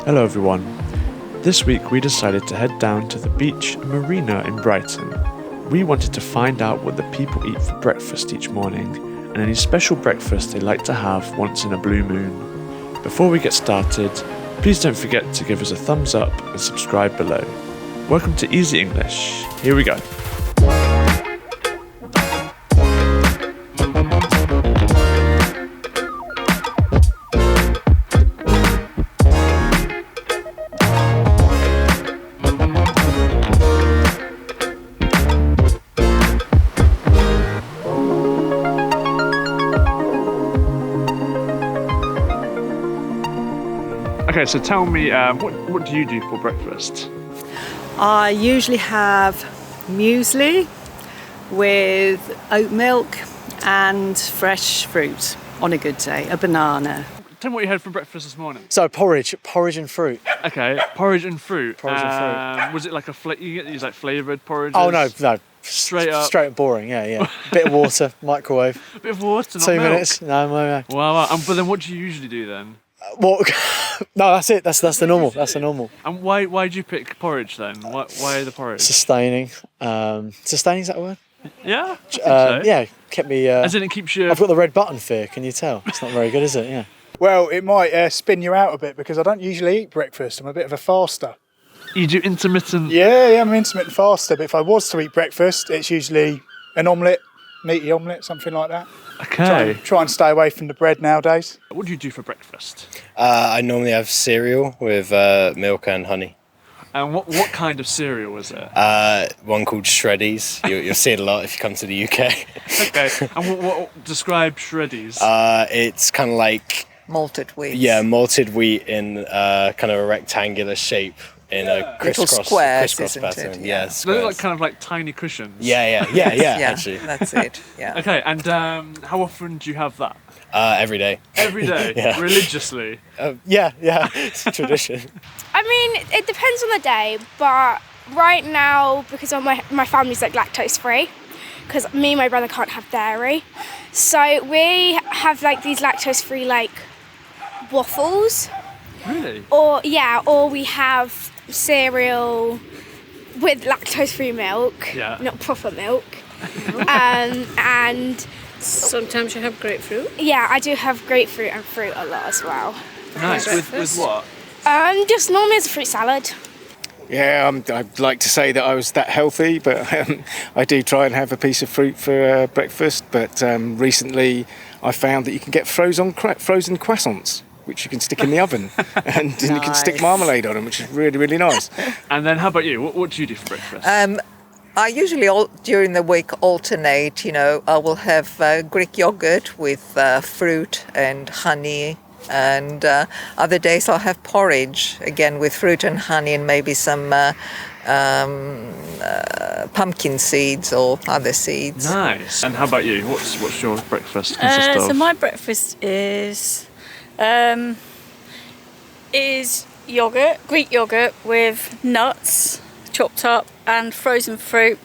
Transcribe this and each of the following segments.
Hello everyone. This week we decided to head down to the beach and marina in Brighton. We wanted to find out what the people eat for breakfast each morning and any special breakfast they like to have once in a blue moon. Before we get started, please don't forget to give us a thumbs up and subscribe below. Welcome to Easy English. Here we go. Okay, so tell me, what do you do for breakfast? I usually have muesli with oat milk and fresh fruit on a good day, a banana. Tell me what you had for breakfast this morning. So porridge and fruit. Okay, porridge and fruit. Porridge and fruit. Was it like you get these like flavoured porridges? Oh no, Straight up. Straight up boring. Yeah. Bit of water, microwave. A bit of water, not 2 milk. minutes. No. Wow. But then what do you usually do then? What? No, that's it. That's the normal. That's the normal. And why did you pick porridge then? Why the porridge? Sustaining. Sustaining, is that a word? Yeah. I think so. Yeah. Kept me. As in it keeps you. I've got the red button fear. Can you tell? It's not very good, is it? Yeah. Well, it might spin you out a bit because I don't usually eat breakfast. I'm a bit of a faster. You do intermittent. Yeah, I'm an intermittent faster. But if I was to eat breakfast, it's usually an omelette, meaty omelette, something like that. Okay. Try and stay away from the bread nowadays. What do you do for breakfast? I normally have cereal with milk and honey. And what kind of cereal is it? One called Shreddies. You'll see it a lot if you come to the UK. Okay. And what describe Shreddies? It's kind of like Malted wheat. Yeah, malted wheat in kind of a rectangular shape in a crisscross squares, pattern. isn't it? Yeah, Yeah. So they're like kind of like tiny cushions. Yeah, actually. That's it. Yeah. Okay, and how often do you have that? Every day. Every day, Yeah. religiously. Yeah. It's a tradition. I mean, it depends on the day, but right now, because of my family's like lactose free, because me and my brother can't have dairy, so we have like these lactose free like waffles. Really? Or we have cereal with lactose free milk, not proper milk. And sometimes you have grapefruit. Yeah, I do have grapefruit and fruit a lot as well. Nice. With what? Just normally as a fruit salad. Yeah, I'd like to say that I was that healthy, but I do try and have a piece of fruit for breakfast. But recently I found that you can get frozen croissants, which you can stick in the oven, and you can stick marmalade on them, which is really, really nice. And then how about you? What do you do for breakfast? I usually during the week alternate. I will have Greek yogurt with fruit and honey, and other days I'll have porridge again with fruit and honey and maybe some pumpkin seeds or other seeds. Nice. And how about you? What's your breakfast consist of? So my breakfast is yogurt, Greek yogurt with nuts chopped up and frozen fruit,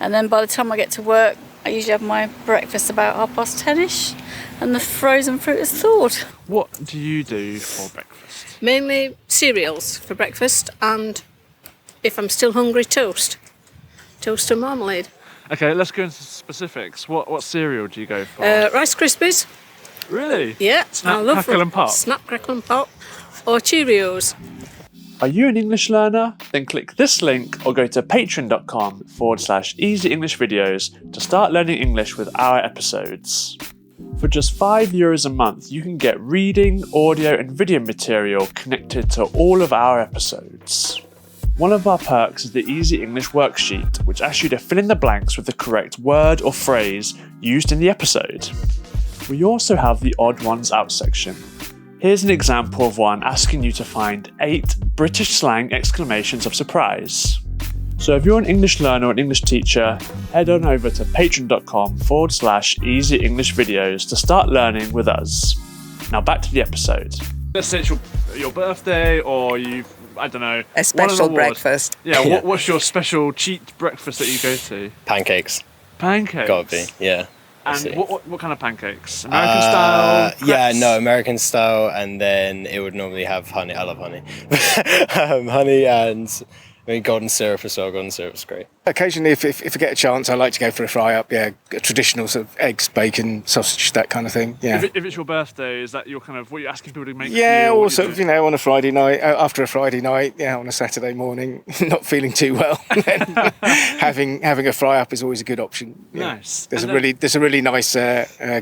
and then by the time I get to work I usually have my breakfast about 10:30ish, and the frozen fruit is thawed. What do you do for breakfast? Mainly cereals for breakfast, and if I'm still hungry, toast and marmalade. Okay, let's go into specifics. What cereal do you go for? Rice Krispies. Really? Yeah, Snap, I love crackle and pop? Snap, crackle and pop, or Cheerios. Are you an English learner? Then click this link or go to patreon.com/easy English videos to start learning English with our episodes. For just €5 a month, you can get reading, audio and video material connected to all of our episodes. One of our perks is the Easy English worksheet, which asks you to fill in the blanks with the correct word or phrase used in the episode. We also have the Odd Ones Out section. Here's an example of one asking you to find 8 British slang exclamations of surprise. So if you're an English learner or an English teacher, head on over to patreon.com/easy English videos to start learning with us. Now back to the episode. Let's say it's your birthday or I don't know. A special breakfast. Yeah, what's your special cheat breakfast that you go to? Pancakes. Pancakes? Gotta be, yeah. And what kind of pancakes? American style? Yeah, crepes? no, American style, and then it would normally have honey. I love honey. Honey and golden syrup as well. Golden syrup's great. Occasionally, if I get a chance, I like to go for a fry up. Yeah, a traditional sort of eggs, bacon, sausage, that kind of thing. Yeah. If it's your birthday, is that your kind of what you're asking people to make? Yeah, for you, or sort of, on a Friday night, after a Friday night, on a Saturday morning, not feeling too well, then having a fry up is always a good option. Yeah. Nice. There's a really nice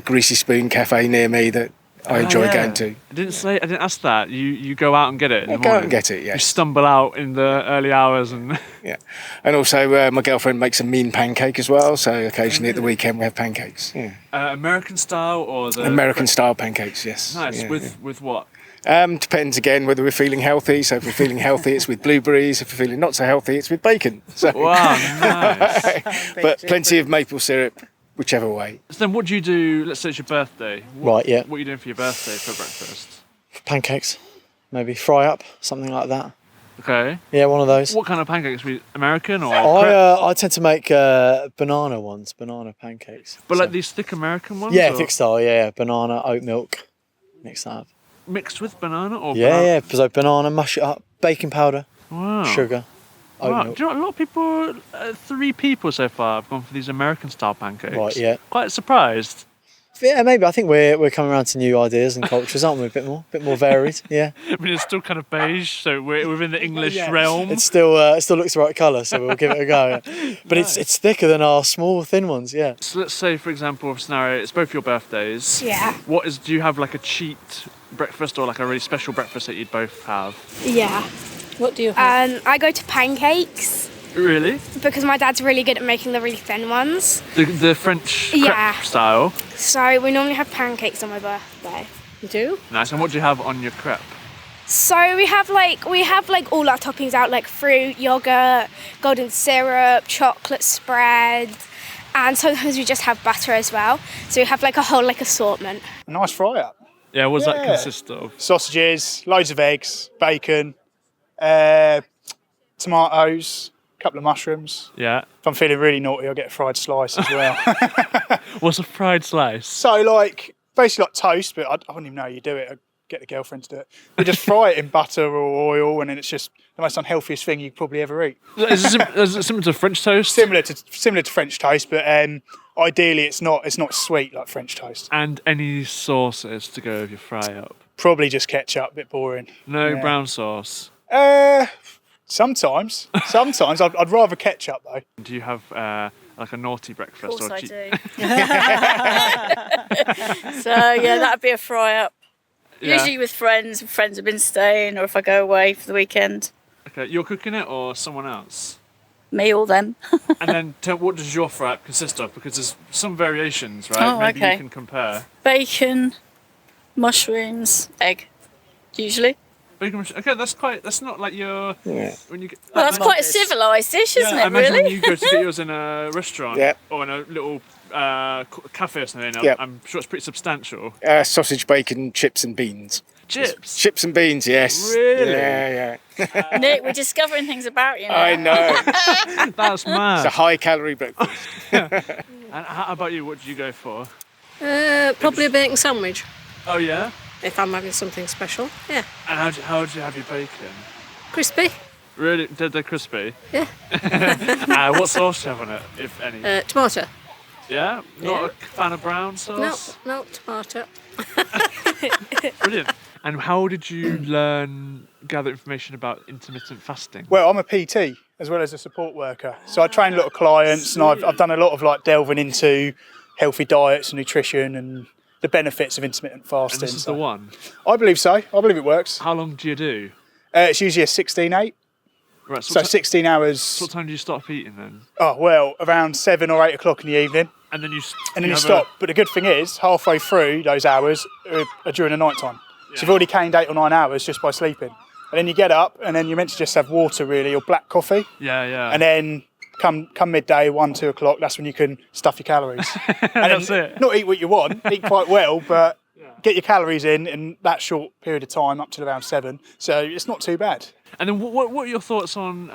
Greasy Spoon cafe near me that I enjoy going to. I didn't ask that. You go out and get it in the Go out morning? and get it. You Yes. stumble out in the early hours and. Yeah, and also my girlfriend makes a mean pancake as well. So occasionally at the weekend we have pancakes. Yeah. American style or the American style pancakes. Yes. Nice. Yeah, with what? Depends again whether we're feeling healthy. So if we're feeling healthy, it's with blueberries. If we're feeling not so healthy, it's with bacon. So, Wow, nice. but plenty of maple syrup, whichever way. So then, what do you do? Let's say it's your birthday. Right, yeah. What are you doing for your birthday for breakfast? Pancakes, maybe fry up, something like that. Okay. Yeah, one of those. What kind of pancakes? American or? I tend to make banana pancakes. But So- like these thick American ones? Yeah, or thick style. Yeah, banana, oat milk, mix that up. Mixed with banana or? Yeah. So banana, mush it up, baking powder, Wow. sugar, oat Wow. milk. Do you know what, a lot of people? 3 people so far have gone for these American style pancakes. Right, yeah. Quite surprised. Yeah, maybe. I think we're coming around to new ideas and cultures, aren't we? A bit more varied. Yeah. I mean, it's still kind of beige, so we're within the English realm. It still looks the right colour, so we'll give it a go. Yeah. But it's thicker than our small thin ones. Yeah. So let's say, for example, a scenario, it's both your birthdays. Yeah. Do you have like a cheat breakfast or like a really special breakfast that you'd both have? Yeah. What do you have? I go to pancakes Really? because my dad's really good at making the really thin ones. The French crepe Yeah. style? So we normally have pancakes on my birthday. You do? Nice. And what do you have on your crepe? So we have like all our toppings out, like fruit, yogurt, golden syrup, chocolate spread, and sometimes we just have butter as well. So we have like a whole assortment. A nice fry up. Yeah, what does that Yeah. consist of? Sausages, loads of eggs, bacon, tomatoes, a couple of mushrooms. Yeah. If I'm feeling really naughty, I'll get a fried slice as well. What's a fried slice? So like basically like toast, but I wouldn't even know how you do it. I'd get the girlfriend to do it. You just fry it in butter or oil, and then it's just the most unhealthiest thing you could probably ever eat. Is it similar to French toast? Similar to French toast, but ideally it's not sweet like French toast. And any sauces to go with your fry up? Probably just ketchup, a bit boring. No Yeah. brown sauce. Sometimes I'd rather ketchup though. Do you have like a naughty breakfast? Of course I do do. So yeah, that'd be a fry up. Yeah. Usually with friends. If friends have been staying, or if I go away for the weekend. Okay, you're cooking it or someone else? Me or them. And then what does your fry up consist of? Because there's some variations, right? Oh, Maybe okay. you can compare. Bacon, mushrooms, egg. Usually. Bacon mash- Okay, that's not like your when you get. Well, that's quite a civilised dish, isn't I it? imagine Really? when you go to get yours in a restaurant Yeah. or in a little cafe or something, Yeah. I'm sure it's pretty substantial. Sausage, bacon, chips and beans. Chips. Chips and beans, yes. Really? Yeah. Nick, we're discovering things about you now. I know. That's It's a mad. high calorie breakfast. And how about you? What do you go for? Probably a bacon sandwich, Oh yeah. if I'm having something special. Yeah. And how do you have your bacon? Crispy. Really? They're crispy. Yeah. What sauce do you have on it, if any? Tomato. Yeah. Not yeah. a fan of brown sauce. No, tomato. Brilliant. And how did you gather information about intermittent fasting? Well, I'm a PT as well as a support worker, so I train a lot of clients, and I've done a lot of like delving into healthy diets and nutrition and the benefits of intermittent fasting. And this is the one. I believe so. I believe it works. How long do you do? It's usually a 16-8, Right. so 16 hours. What time do you stop eating then? Oh well, around 7 or 8 o'clock in the evening, And then you and then you have stop. But the good thing is, halfway through those hours are during the night time. So you've already gained 8 or 9 hours just by sleeping. And then you get up, and then you're meant to just have water really, or black coffee. Yeah. And then come midday, 1, 2 o'clock, that's when you can stuff your calories. And That's then it. not eat what you want, eat quite well, but get your calories in that short period of time, up to around 7. So it's not too bad. And then what are your thoughts on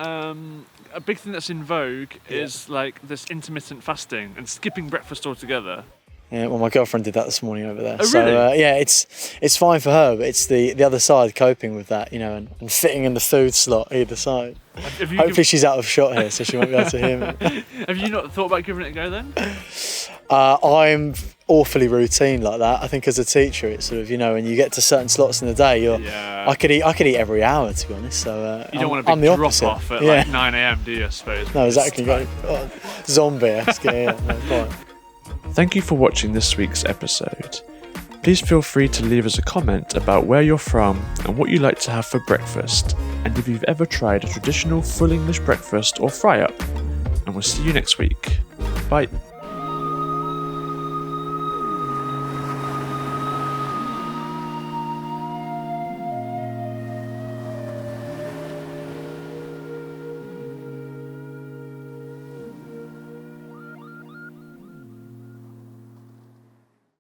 a big thing that's in vogue is like this intermittent fasting and skipping breakfast altogether? Yeah, well, my girlfriend did that this morning over there. Oh, so really? yeah, it's fine for her, but it's the other side coping with that, you know, and fitting in the food slot either side. Hopefully she's out of shot here, so she won't be able to hear me. Have you not thought about giving it a go then? I'm awfully routine like that. I think as a teacher, it's sort of, you know, when you get to certain slots in the day, I could eat every hour, to be honest. So you don't want a big drop off at like 9 a.m, do you? I suppose. No, exactly. Zombie-esque. Yeah, no, fine. Thank you for watching this week's episode. Please feel free to leave us a comment about where you're from and what you like to have for breakfast, and if you've ever tried a traditional full English breakfast or fry-up. And we'll see you next week. Bye.